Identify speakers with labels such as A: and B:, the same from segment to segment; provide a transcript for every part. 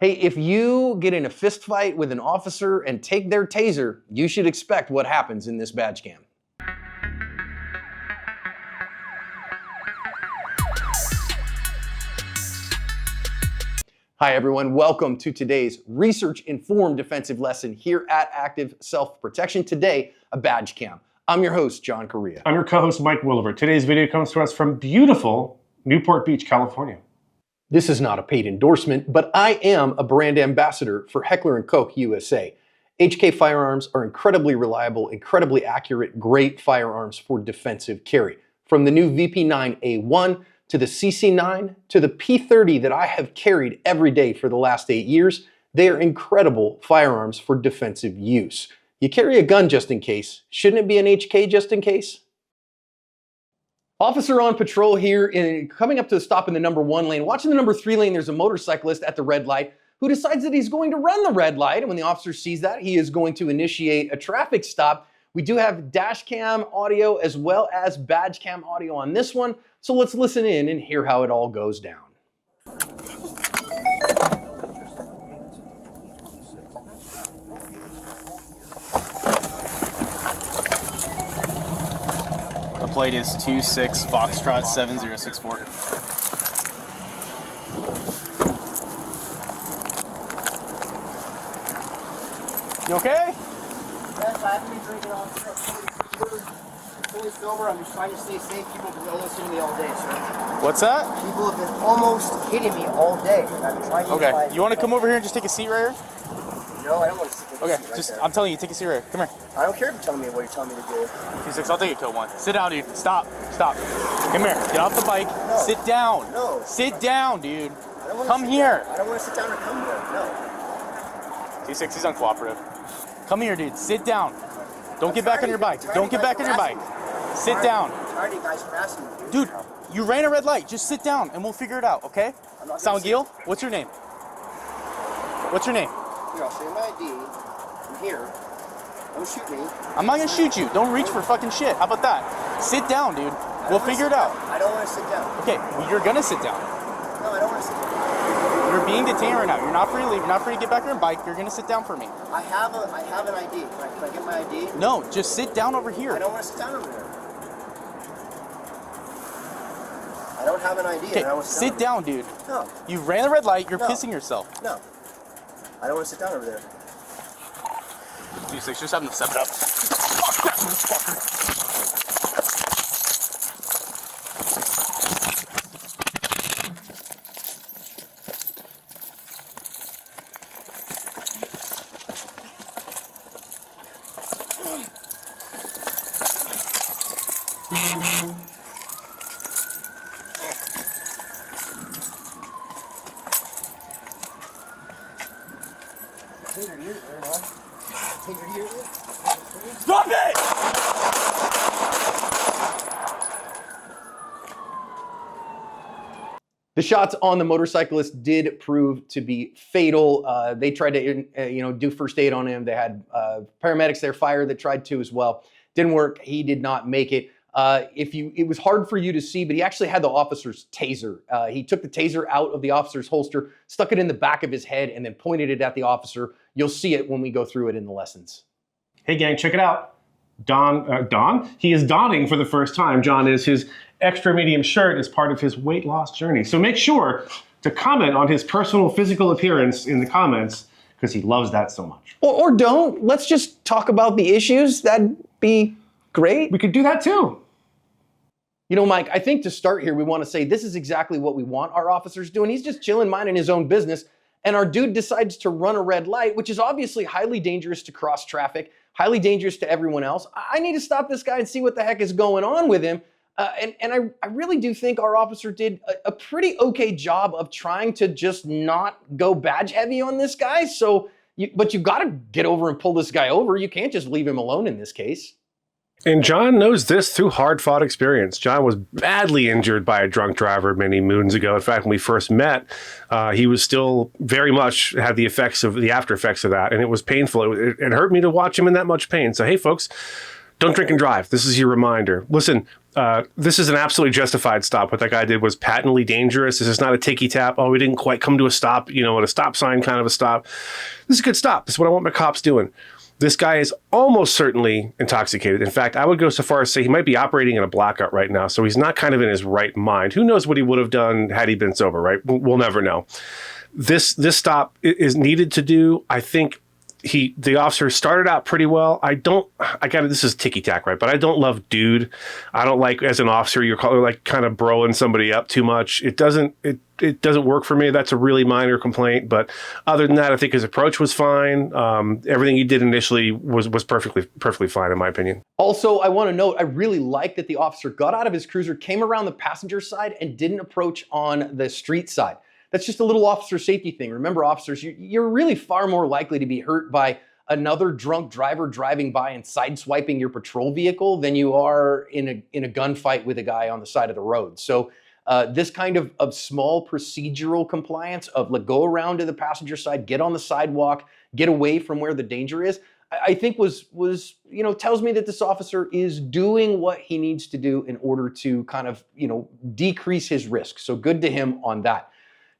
A: Hey, if you get in a fist fight with an officer and take their taser, you should expect what happens in this badge cam. Hi everyone, welcome to today's research-informed defensive lesson here at Active Self-Protection. Today, a badge cam. I'm your host, John Correa.
B: I'm your co-host, Mike Williver. Today's video comes to us from beautiful Newport Beach, California.
A: This is not a paid endorsement, but I am a brand ambassador for Heckler and Koch USA. HK firearms are incredibly reliable, incredibly accurate, great firearms for defensive carry. From the new VP9A1 to the CC9 to the P30 that I have carried every day for the last 8 years, they are incredible firearms for defensive use. You carry a gun just in case. Shouldn't it be an HK just in case? Officer on patrol here, coming up to the stop in the number 1 lane. Watching the number 3 lane, there's a motorcyclist at the red light who decides that he's going to run the red light. And when the officer sees that, he is going to initiate a traffic stop. We do have dash cam audio as well as badge cam audio on this one. So let's listen in and hear how it all goes down.
C: The plate is 26 Foxtrot 7064. You okay?
D: Yes, I haven't been drinking all day. Fully sober. I'm just trying to stay safe. People have been listening to me all day, sir.
C: What's that?
D: People have been almost hitting me all day. I'm trying to
C: Okay, you want to come over here and just take a seat right here?
D: No, I don't want to sit
C: Okay,
D: right
C: just
D: there.
C: I'm telling you, take a seat right here. Come here.
D: I don't care if you're telling me what you're telling me to do.
C: 26, I'll take a kill one. Sit down, dude. Stop. Come here. Get off the bike.
D: No.
C: Sit down.
D: No.
C: Sit down, dude.
D: I don't want to
C: Come here.
D: I don't want to sit down or come here. No.
C: 26, he's uncooperative. Come here, dude. Sit down. Don't get back on your bike. Don't get back on your bike. Sit down.
D: I'm tired of you guys harassing me.
C: Dude, you ran a red light. Just sit down and we'll figure it out, okay? Soundgil, what's your name? What's your name?
D: Here, I'll show you my ID. I'm here. Don't shoot me.
C: I'm not gonna shoot you. Don't reach for fucking shit. How about that? Sit down, dude. We'll figure it out.
D: I don't want to sit down.
C: Okay, well, you're gonna sit down.
D: No, I don't want to sit down.
C: You're being detained right now. You're not free to leave. You're not free to get back on your bike. You're gonna sit down for me.
D: I have an ID. Can I get my ID?
C: No, just sit down over here.
D: I don't want to sit down over there. I don't have an ID.
C: Okay,
D: and I don't want to
C: sit down, dude.
D: No,
C: You ran the red light. You're
D: No.
C: pissing yourself.
D: no. I don't want to sit down over there.
C: 26, just have them step it up.
D: Taser here, huh? Taser here.
C: Stop it!
A: The shots on the motorcyclist did prove to be fatal. They tried to, do first aid on him. They had paramedics there, fire that tried to as well. Didn't work. He did not make it. It was hard for you to see, but he actually had the officer's taser. He took the taser out of the officer's holster, stuck it in the back of his head, and then pointed it at the officer. You'll see it when we go through it in the lessons.
B: Hey gang, check it out. Don? He is donning for the first time. John is his extra medium shirt as part of his weight loss journey. So make sure to comment on his personal physical appearance in the comments because he loves that so much.
A: Or don't. Let's just talk about the issues. That'd be great.
B: We could do that too.
A: You know, Mike, I think to start here, we want to say this is exactly what we want our officers doing. He's just chilling, minding his own business. And our dude decides to run a red light, which is obviously highly dangerous to cross traffic, highly dangerous to everyone else. I need to stop this guy and see what the heck is going on with him. And I really do think our officer did a pretty okay job of trying to just not go badge heavy on this guy. But you've got to get over and pull this guy over. You can't just leave him alone in this case.
B: And John knows this through hard-fought experience. John was badly injured by a drunk driver many moons ago. In fact, when we first met, he was still very much had the after effects of that, and it was painful. It hurt me to watch him in that much pain. So, hey, folks, Don't drink and drive. This is your reminder. Listen, this is an absolutely justified stop. What that guy did was patently dangerous. This is not a ticky-tap. Oh, we didn't quite come to a stop, you know, at a stop sign kind of a stop. This is a good stop. This is what I want my cops doing. This guy is almost certainly intoxicated. In fact, I would go so far as to say he might be operating in a blackout right now, so he's not kind of in his right mind. Who knows what he would have done had he been sober, right? We'll never know. This stop is needed to do. I think the officer started out pretty well. This is ticky-tack, right? But I don't love dude. I don't like, as an officer, you're like kind of broing somebody up too much. It doesn't work for me. That's a really minor complaint. But other than that, I think his approach was fine. Everything he did initially was perfectly fine, in my opinion.
A: Also, I want to note, I really like that the officer got out of his cruiser, came around the passenger side, and didn't approach on the street side. That's just a little officer safety thing. Remember, officers, you're really far more likely to be hurt by another drunk driver driving by and sideswiping your patrol vehicle than you are in a gunfight with a guy on the side of the road. So this kind of small procedural compliance of go around to the passenger side, get on the sidewalk, get away from where the danger is, I think was tells me that this officer is doing what he needs to do in order to kind of, decrease his risk. So good to him on that.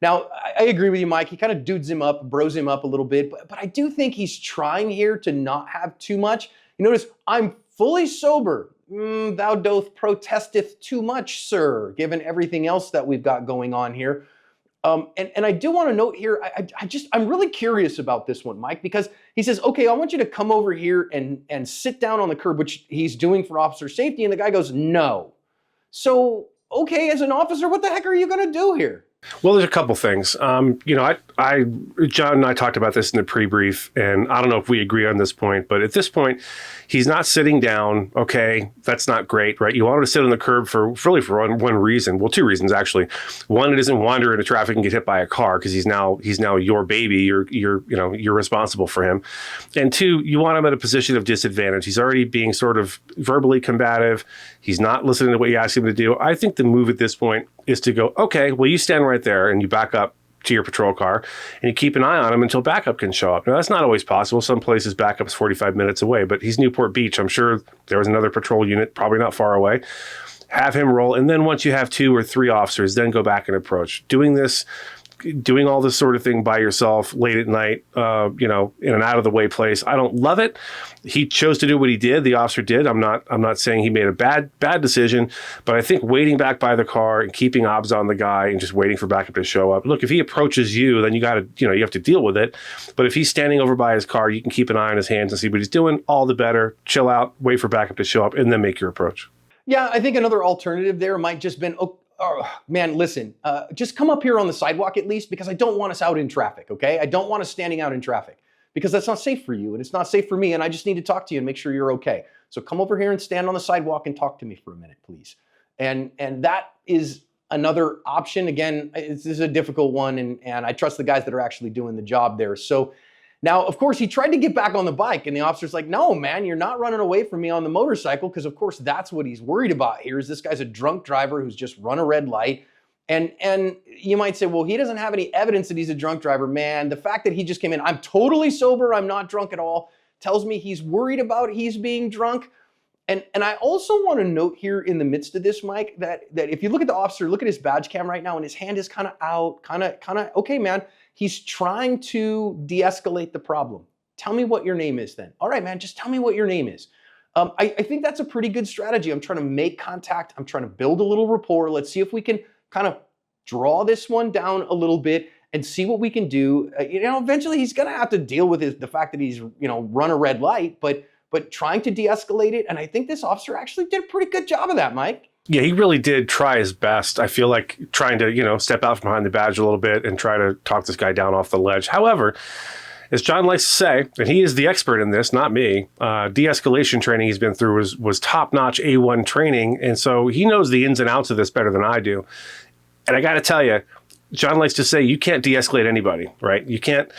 A: Now, I agree with you, Mike. He kind of dudes him up, bros him up a little bit, but I do think he's trying here to not have too much. You notice, I'm fully sober. Thou doth protesteth too much, sir, given everything else that we've got going on here. And I do want to note here, I'm really curious about this one, Mike, because he says, okay, I want you to come over here and sit down on the curb, which he's doing for officer safety, and the guy goes, no. So, okay, as an officer, what the heck are you going to do here?
B: Well, there's a couple things. John and I talked about this in the pre-brief, and I don't know if we agree on this point, but at this point, he's not sitting down. Okay, that's not great, right? You want him to sit on the curb for one reason. Well, two reasons actually. One, it isn't wander into traffic and get hit by a car because he's now your baby. You're responsible for him. And two, you want him at a position of disadvantage. He's already being sort of verbally combative. He's not listening to what you ask him to do. I think the move at this point is to go, okay, well, you stand right there and you back up to your patrol car and you keep an eye on him until backup can show up. Now, that's not always possible. Some places backup is 45 minutes away, but he's Newport Beach. I'm sure there was another patrol unit, probably not far away. Have him roll. And then once you have 2 or 3 officers, then go back and approach. Doing all this sort of thing by yourself late at night, in an out of the way place. I don't love it. He chose to do what he did. The officer did. I'm not saying he made a bad decision, but I think waiting back by the car and keeping obs on the guy and just waiting for backup to show up. Look, if he approaches you, then you have to deal with it. But if he's standing over by his car, you can keep an eye on his hands and see what he's doing. All the better. Chill out, wait for backup to show up, and then make your approach.
A: Yeah, I think another alternative there might just been, oh, man, listen, just come up here on the sidewalk at least, because I don't want us out in traffic, okay? I don't want us standing out in traffic because that's not safe for you and it's not safe for me, and I just need to talk to you and make sure you're okay. So come over here and stand on the sidewalk and talk to me for a minute, please. And that is another option. Again, this is a difficult one, and I trust the guys that are actually doing the job there. So now, of course, he tried to get back on the bike, and the officer's like, no, man, you're not running away from me on the motorcycle, because, of course, that's what he's worried about here is this guy's a drunk driver who's just run a red light. And you might say, well, he doesn't have any evidence that he's a drunk driver. Man, the fact that he just came in, I'm totally sober, I'm not drunk at all, tells me he's worried about he's being drunk. And I also want to note here in the midst of this, Mike, that if you look at the officer, look at his badge cam right now, and his hand is kind of out, kind of, okay, man, he's trying to de-escalate the problem. Tell me what your name is then. All right, man, just tell me what your name is. I think that's a pretty good strategy. I'm trying to make contact. I'm trying to build a little rapport. Let's see if we can kind of draw this one down a little bit and see what we can do. Eventually he's going to have to deal with the fact that he's, run a red light, but trying to de-escalate it. And I think this officer actually did a pretty good job of that, Mike.
B: Yeah, he really did try his best. I feel like trying to, step out from behind the badge a little bit and try to talk this guy down off the ledge. However, as John likes to say, and he is the expert in this, not me, de-escalation training he's been through was top-notch A1 training. And so he knows the ins and outs of this better than I do. And I got to tell you, John likes to say you can't de-escalate anybody, right? You can't.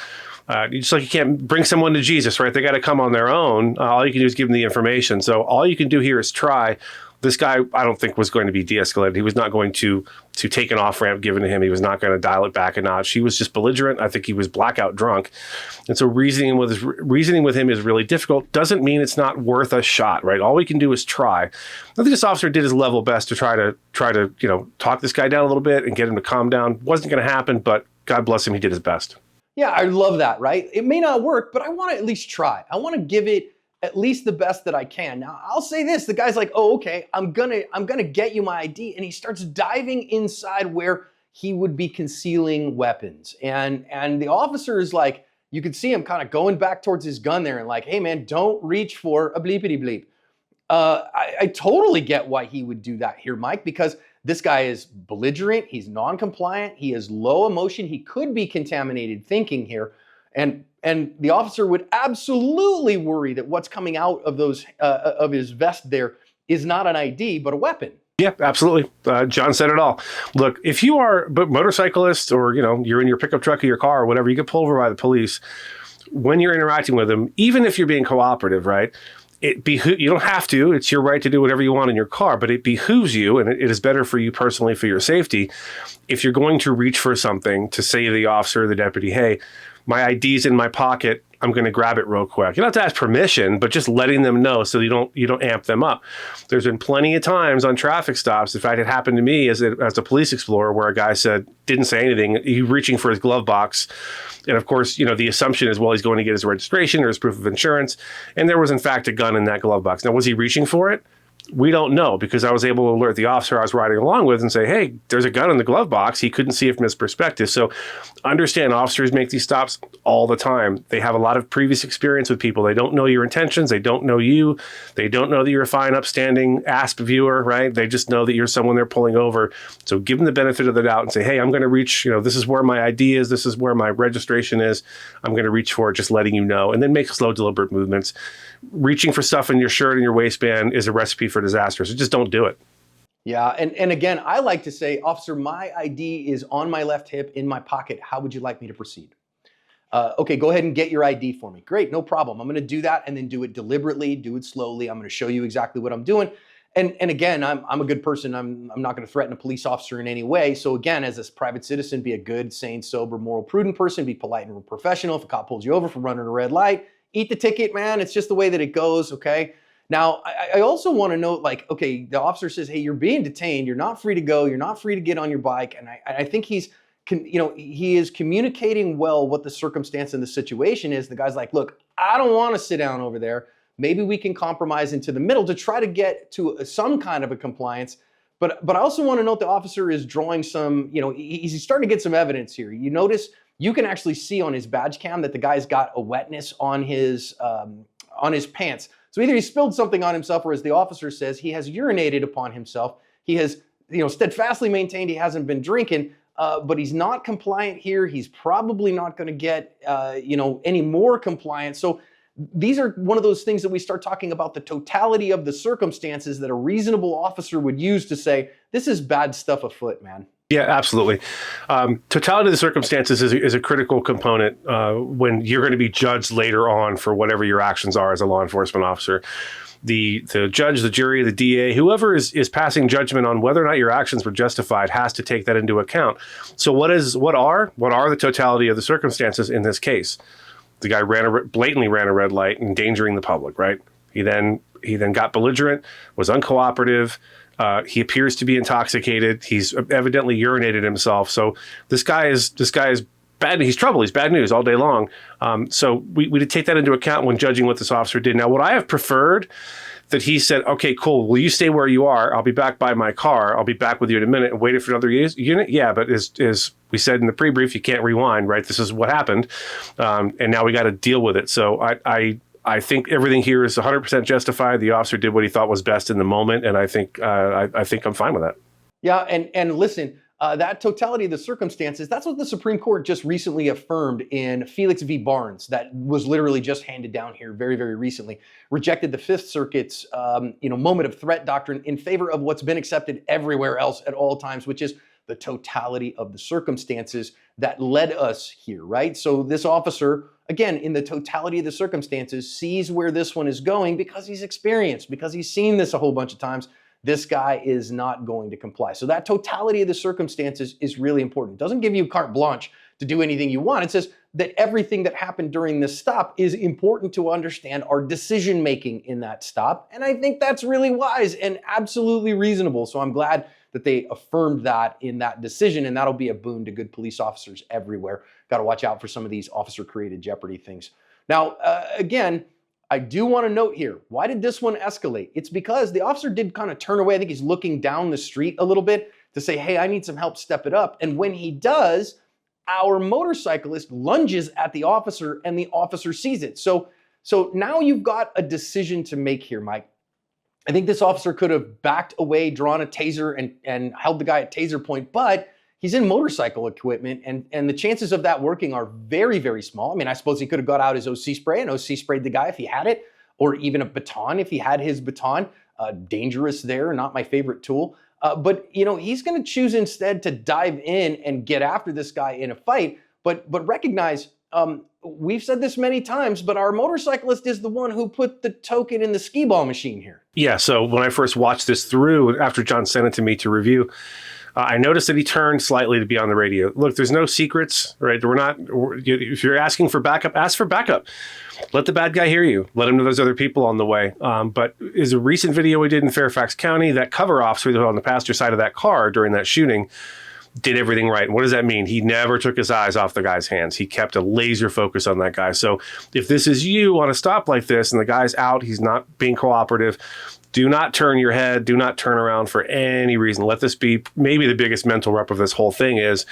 B: Just like you can't bring someone to Jesus, right? They got to come on their own. All you can do is give them the information. So all you can do here is try. This guy, I don't think, was going to be de-escalated. He was not going to take an off-ramp given to him. He was not going to dial it back a notch. He was just belligerent. I think he was blackout drunk. And so reasoning with him is really difficult. Doesn't mean it's not worth a shot, right? All we can do is try. I think this officer did his level best to try to talk this guy down a little bit and get him to calm down. Wasn't going to happen, but God bless him, he did his best.
A: Yeah, I love that, right? It may not work, but I want to at least try. I want to give it at least the best that I can. Now, I'll say this, the guy's like, oh, okay, I'm gonna get you my ID. And he starts diving inside where he would be concealing weapons. And the officer is like, you could see him kind of going back towards his gun there and like, hey man, don't reach for a bleepity bleep. I totally get why he would do that here, Mike, because this guy is belligerent, he's non-compliant, he has low emotion, he could be contaminated thinking here. And the officer would absolutely worry that what's coming out of those of his vest there is not an ID, but a weapon.
B: Yeah, absolutely. John said it all. Look, if you are a motorcyclist or, you're in your pickup truck or your car or whatever, you get pulled over by the police. When you're interacting with them, even if you're being cooperative, right? You don't have to. It's your right to do whatever you want in your car, but it behooves you, and it is better for you personally for your safety, if you're going to reach for something to say to the officer or the deputy, hey, my ID's in my pocket, I'm going to grab it real quick. You don't have to ask permission, but just letting them know so you don't amp them up. There's been plenty of times on traffic stops. In fact, it happened to me as a police explorer where a guy didn't say anything. He reaching for his glove box. And of course, the assumption is, well, he's going to get his registration or his proof of insurance. And there was in fact a gun in that glove box. Now, was he reaching for it? We don't know, because I was able to alert the officer I was riding along with and say, hey, there's a gun in the glove box. He couldn't see it from his perspective. So understand, officers make these stops all the time. They have a lot of previous experience with people. They don't know your intentions. They don't know you. They don't know that you're a fine, upstanding ASP viewer, right? They just know that you're someone they're pulling over. So give them the benefit of the doubt and say, hey, I'm going to reach, this is where my ID is. This is where my registration is. I'm going to reach for it, just letting you know. And then make slow, deliberate movements. Reaching for stuff in your shirt and your waistband is a recipe for disaster. So just don't do it.
A: Yeah, and again, I like to say, officer, my ID is on my left hip in my pocket. How would you like me to proceed? Okay, go ahead and get your ID for me. Great, no problem. I'm going to do that and then do it deliberately, do it slowly. I'm going to show you exactly what I'm doing. And again, I'm a good person. I'm not going to threaten a police officer in any way. So again, as a private citizen, be a good, sane, sober, moral, prudent person. Be polite and professional. If a cop pulls you over for running a red light, eat the ticket, man. It's just the way that it goes, okay? Now, I also want to note, okay, the officer says, hey, you're being detained. You're not free to go. You're not free to get on your bike. And I think he is communicating well what the circumstance and the situation is. The guy's like, look, I don't want to sit down over there. Maybe we can compromise into the middle to try to get to some kind of a compliance. But I also want to note the officer is drawing some, he's starting to get some evidence here. You notice, you can actually see on his badge cam that the guy's got a wetness on his pants. So either he spilled something on himself, or as the officer says, he has urinated upon himself. He has, steadfastly maintained he hasn't been drinking, but he's not compliant here. He's probably not going to get, any more compliance. So these are one of those things that we start talking about the totality of the circumstances that a reasonable officer would use to say, this is bad stuff afoot, man.
B: Yeah, absolutely. Totality of the circumstances is a critical component when you're going to be judged later on for whatever your actions are as a law enforcement officer. The judge, the jury, the DA, whoever is passing judgment on whether or not your actions were justified has to take that into account. So what are the totality of the circumstances in this case? The guy blatantly ran a red light, endangering the public, right? He then got belligerent, was uncooperative. He appears to be intoxicated. He's evidently urinated himself. So this guy is bad. He's trouble. He's bad news all day long. So we did take that into account when judging what this officer did. Now, would I have preferred that he said, okay, cool, will you stay where you are? I'll be back by my car. I'll be back with you in a minute, and waited for another unit? Yeah, but as we said in the pre-brief, you can't rewind, right? This is what happened. And now we got to deal with it. So I think everything here is 100% justified. The officer did what he thought was best in the moment, and I think I'm fine with that.
A: Yeah, and listen, that totality of the circumstances, that's what the Supreme Court just recently affirmed in Felix v. Barnes. That was literally just handed down here very, very recently. Rejected the Fifth Circuit's moment of threat doctrine in favor of what's been accepted everywhere else at all times, which is the totality of the circumstances that led us here, right? So this officer, again, in the totality of the circumstances, sees where this one is going because he's experienced, because he's seen this a whole bunch of times. this guy is not going to comply. So that totality of the circumstances is really important. It doesn't give you carte blanche to do anything you want. It says that everything that happened during this stop is important to understand our decision making in that stop. And I think that's really wise and absolutely reasonable. So I'm glad that they affirmed that in that decision, and that'll be a boon to good police officers everywhere. Got to watch out for some of these officer-created jeopardy things. Now, again, I do want to note here, why did this one escalate? It's because the officer did kind of turn away. I think he's looking down the street a little bit to say, hey, I need some help, step it up. And when he does, our motorcyclist lunges at the officer and the officer sees it. So now you've got a decision to make here, Mike. I think this officer could have backed away, drawn a taser, and held the guy at taser point, but he's in motorcycle equipment, and the chances of that working are very, very small. I mean, I suppose he could have got out his OC spray and OC sprayed the guy if he had it, or even a baton if he had his baton. Dangerous there, not my favorite tool. But he's going to choose instead to dive in and get after this guy in a fight. But recognize, we've said this many times, but our motorcyclist is the one who put the token in the skee ball machine here. Yeah, so when I first watched this through, after John sent it to me to review, I noticed that he turned slightly to be on the radio. Look, there's no secrets, right? If you're asking for backup, ask for backup. Let the bad guy hear you. Let him know there's other people on the way. But is a recent video we did in Fairfax County, that cover officer on the passenger side of that car during that shooting did everything right. And what does that mean? He never took his eyes off the guy's hands. He kept a laser focus on that guy. So if this is you on a stop like this and the guy's out, he's not being cooperative, do not turn your head. Do not turn around for any reason. Let this be maybe the biggest mental rep of this whole thing is,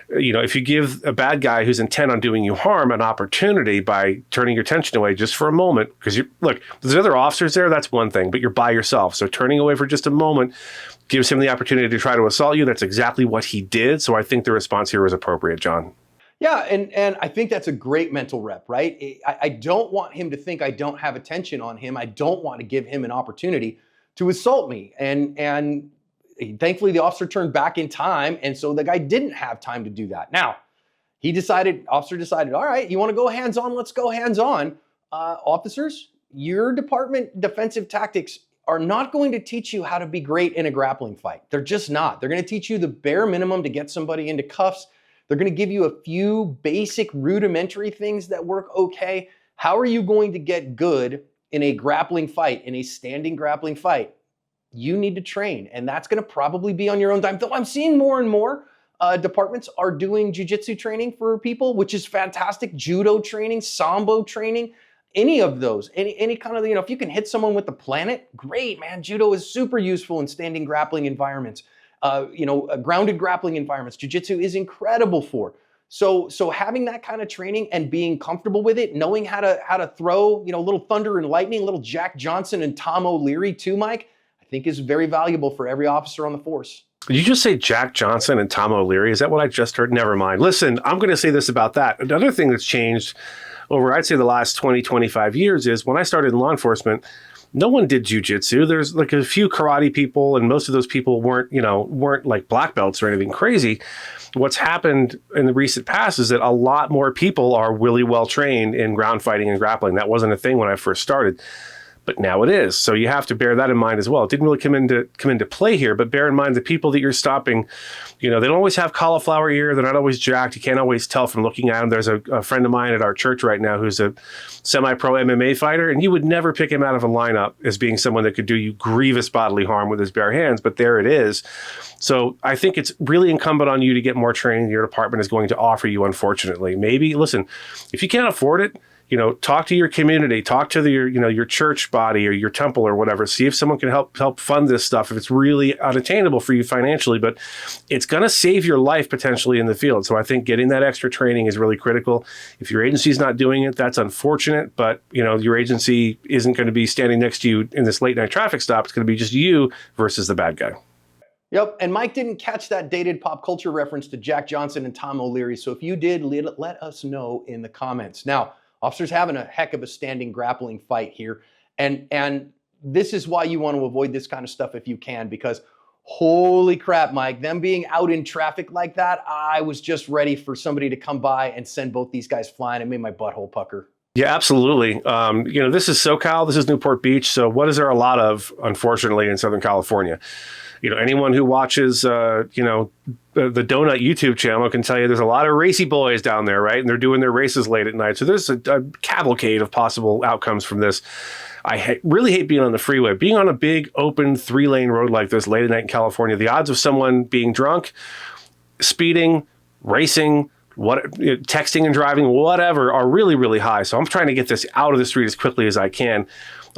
A: if you give a bad guy who's intent on doing you harm an opportunity by turning your attention away just for a moment, because look, there's other officers there, that's one thing, but you're by yourself. So turning away for just a moment gives him the opportunity to try to assault you. That's exactly what he did. So I think the response here was appropriate, John. Yeah, and I think that's a great mental rep, right? I don't want him to think I don't have attention on him. I don't want to give him an opportunity to assault me. And thankfully, the officer turned back in time, and so the guy didn't have time to do that. Now, officer decided, all right, you want to go hands-on? Let's go hands-on. Officers, your department defensive tactics are not going to teach you how to be great in a grappling fight. They're just not. They're going to teach you the bare minimum to get somebody into cuffs. They're going to give you a few basic rudimentary things that work okay. How are you going to get good in a grappling fight, in a standing grappling fight? You need to train, and that's going to probably be on your own time. Though I'm seeing more and more departments are doing jiu-jitsu training for people, which is fantastic. Judo training, sambo training, any of those, any kind of, if you can hit someone with the planet, great, man. Judo is super useful in standing grappling environments. Grounded grappling environments, jiu-jitsu is incredible for. So having that kind of training and being comfortable with it, knowing how to throw, a little thunder and lightning, a little Jack Johnson and Tom O'Leary too, Mike, I think is very valuable for every officer on the force. Did you just say Jack Johnson and Tom O'Leary? Is that what I just heard? Never mind. Listen, I'm going to say this about that. Another thing that's changed over, I'd say, the last 20, 25 years is when I started in law enforcement, no one did jujitsu. There's like a few karate people, and most of those people weren't like black belts or anything crazy. What's happened in the recent past is that a lot more people are really well trained in ground fighting and grappling. That wasn't a thing when I first started, but now it is. So you have to bear that in mind as well. It didn't really come into play here, but bear in mind the people that you're stopping, they don't always have cauliflower ear. They're not always jacked. You can't always tell from looking at them. There's a friend of mine at our church right now who's a semi-pro MMA fighter, and you would never pick him out of a lineup as being someone that could do you grievous bodily harm with his bare hands, but there it is. So I think it's really incumbent on you to get more training your department is going to offer you, unfortunately. Maybe, listen, if you can't afford it, talk to your community, talk to your church body or your temple or whatever. See if someone can help fund this stuff if it's really unattainable for you financially. But it's going to save your life potentially in the field. So I think getting that extra training is really critical. If your agency's not doing it, that's unfortunate. But your agency isn't going to be standing next to you in this late night traffic stop. It's going to be just you versus the bad guy. Yep, and Mike didn't catch that dated pop culture reference to Jack Johnson and Tom O'Leary. So if you did, let us know in the comments. Now, officers having a heck of a standing grappling fight here. And this is why you want to avoid this kind of stuff if you can, because holy crap, Mike, them being out in traffic like that, I was just ready for somebody to come by and send both these guys flying. It made my butthole pucker.
B: Yeah, absolutely. This is SoCal, this is Newport Beach. So what is there a lot of, unfortunately, in Southern California? Anyone who watches, the Donut YouTube channel can tell you there's a lot of racy boys down there, right? And they're doing their races late at night. So there's a cavalcade of possible outcomes from this. I really hate being on the freeway. Being on a big, open, 3-lane road like this late at night in California, the odds of someone being drunk, speeding, racing, texting and driving, whatever, are really, really high. So I'm trying to get this out of the street as quickly as I can.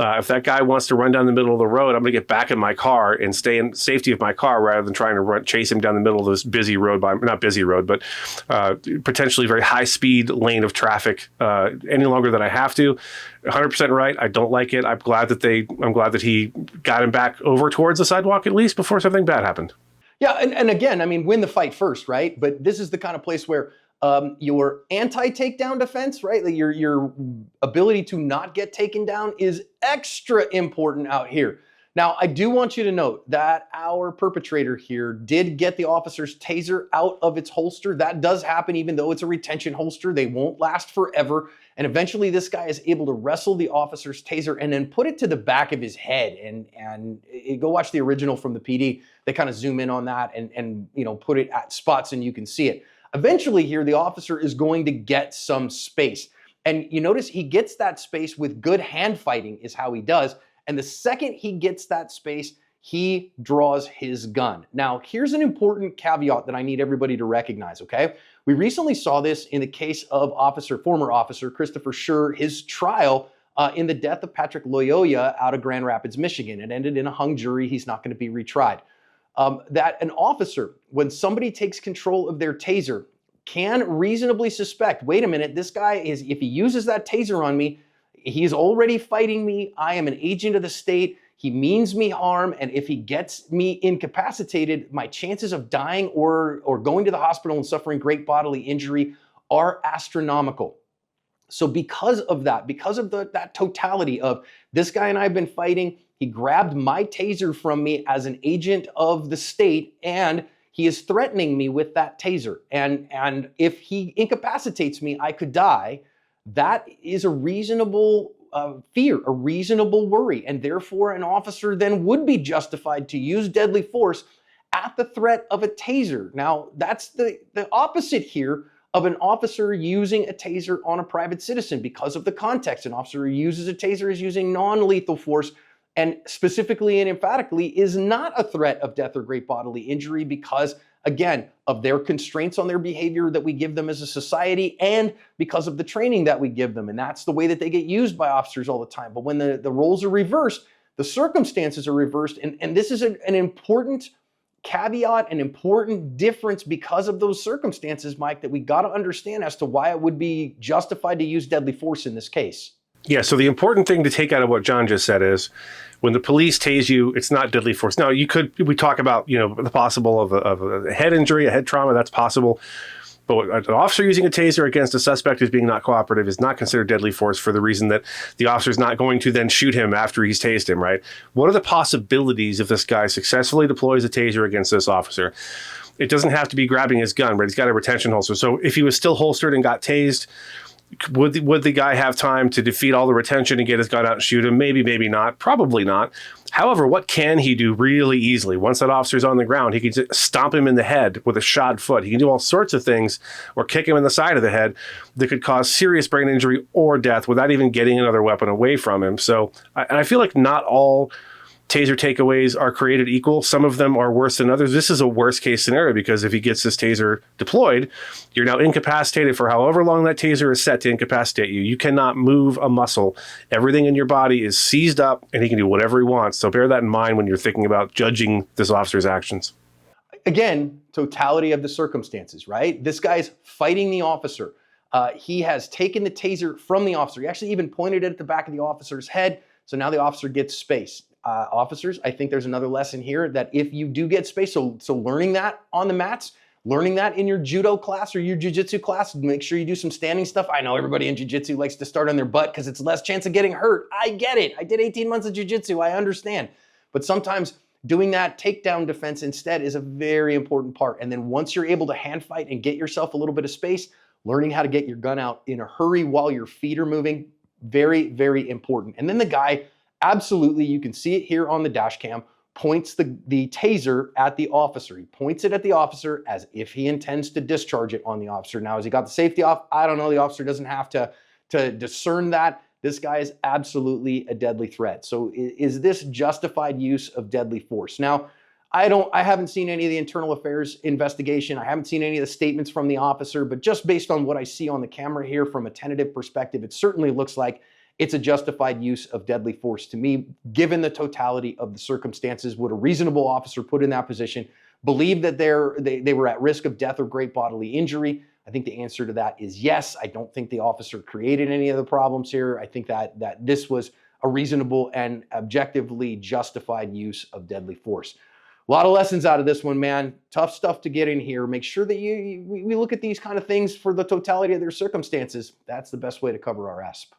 B: If that guy wants to run down the middle of the road, I'm going to get back in my car and stay in safety of my car rather than trying to chase him down the middle of this busy road, not busy road, but potentially very high speed lane of traffic any longer than I have to. 100% right. I don't like it. I'm glad that he got him back over towards the sidewalk at least before something bad happened.
A: Yeah, and again, I mean, win the fight first, right? But this is the kind of place where your anti-takedown defense, right? Your ability to not get taken down is extra important out here. Now, I do want you to note that our perpetrator here did get the officer's taser out of its holster. That does happen even though it's a retention holster. They won't last forever. And eventually this guy is able to wrestle the officer's taser and then put it to the back of his head. And go watch the original from the PD. They kind of zoom in on that and put it at spots and you can see it. Eventually here, the officer is going to get some space. And you notice he gets that space with good hand fighting is how he does. And the second he gets that space, he draws his gun. Now, here's an important caveat that I need everybody to recognize, okay? We recently saw this in the case of former officer Christopher Schur, his trial in the death of Patrick Loyola out of Grand Rapids, Michigan. It ended in a hung jury. He's not going to be retried. That an officer, when somebody takes control of their taser, can reasonably suspect, wait a minute, this guy is, if he uses that taser on me, he's already fighting me. I am an agent of the state. He means me harm. And if he gets me incapacitated, my chances of dying or going to the hospital and suffering great bodily injury are astronomical. So because of that, that totality of this guy and I have been fighting, he grabbed my taser from me as an agent of the state, and he is threatening me with that taser. And if he incapacitates me, I could die. That is a reasonable fear, a reasonable worry, and therefore an officer then would be justified to use deadly force at the threat of a taser. Now, that's the opposite here of an officer using a taser on a private citizen because of the context. An officer who uses a taser is using non-lethal force and specifically and emphatically is not a threat of death or great bodily injury because, again, of their constraints on their behavior that we give them as a society and because of the training that we give them. And that's the way that they get used by officers all the time. But when the roles are reversed, the circumstances are reversed. And this is an important caveat, an important difference because of those circumstances, Mike, that we got to understand as to why it would be justified to use deadly force in this case.
B: Yeah, so the important thing to take out of what John just said is when the police tase you, it's not deadly force. Now, we talk about, the possible of a head injury, a head trauma, that's possible. But an officer using a taser against a suspect who's being not cooperative is not considered deadly force for the reason that the officer is not going to then shoot him after he's tased him, right? What are the possibilities if this guy successfully deploys a taser against this officer? It doesn't have to be grabbing his gun, right? He's got a retention holster. So if he was still holstered and got tased, would the guy have time to defeat all the retention and get his gun out and shoot him? Maybe, maybe not. Probably not. However, what can he do really easily? Once that officer's on the ground, he can just stomp him in the head with a shod foot. He can do all sorts of things or kick him in the side of the head that could cause serious brain injury or death without even getting another weapon away from him. So I feel like not all taser takeaways are created equal. Some of them are worse than others. This is a worst case scenario because if he gets this taser deployed, you're now incapacitated for however long that taser is set to incapacitate you. You cannot move a muscle. Everything in your body is seized up and he can do whatever he wants. So bear that in mind when you're thinking about judging this officer's actions.
A: Again, totality of the circumstances, right? This guy's fighting the officer. He has taken the taser from the officer. He actually even pointed it at the back of the officer's head. So now the officer gets space. Officers, I think there's another lesson here that if you do get space, so learning that on the mats, learning that in your judo class or your jiu-jitsu class, make sure you do some standing stuff. I know everybody in jiu-jitsu likes to start on their butt because it's less chance of getting hurt. I get it. I did 18 months of jiu-jitsu. I understand. But sometimes doing that takedown defense instead is a very important part. And then once you're able to hand fight and get yourself a little bit of space, learning how to get your gun out in a hurry while your feet are moving, very, very important. And then the guy, absolutely, you can see it here on the dash cam, points the taser at the officer. He points it at the officer as if he intends to discharge it on the officer. Now, has he got the safety off? I don't know. The officer doesn't have to discern that. This guy is absolutely a deadly threat. So is this justified use of deadly force? Now, I haven't seen any of the internal affairs investigation. I haven't seen any of the statements from the officer, but just based on what I see on the camera here from a tentative perspective, it certainly looks like it's a justified use of deadly force to me, given the totality of the circumstances. Would a reasonable officer put in that position believe that they were at risk of death or great bodily injury? I think the answer to that is yes. I don't think the officer created any of the problems here. I think that this was a reasonable and objectively justified use of deadly force. A lot of lessons out of this one, man. Tough stuff to get in here. Make sure that we look at these kind of things for the totality of their circumstances. That's the best way to cover our ASP.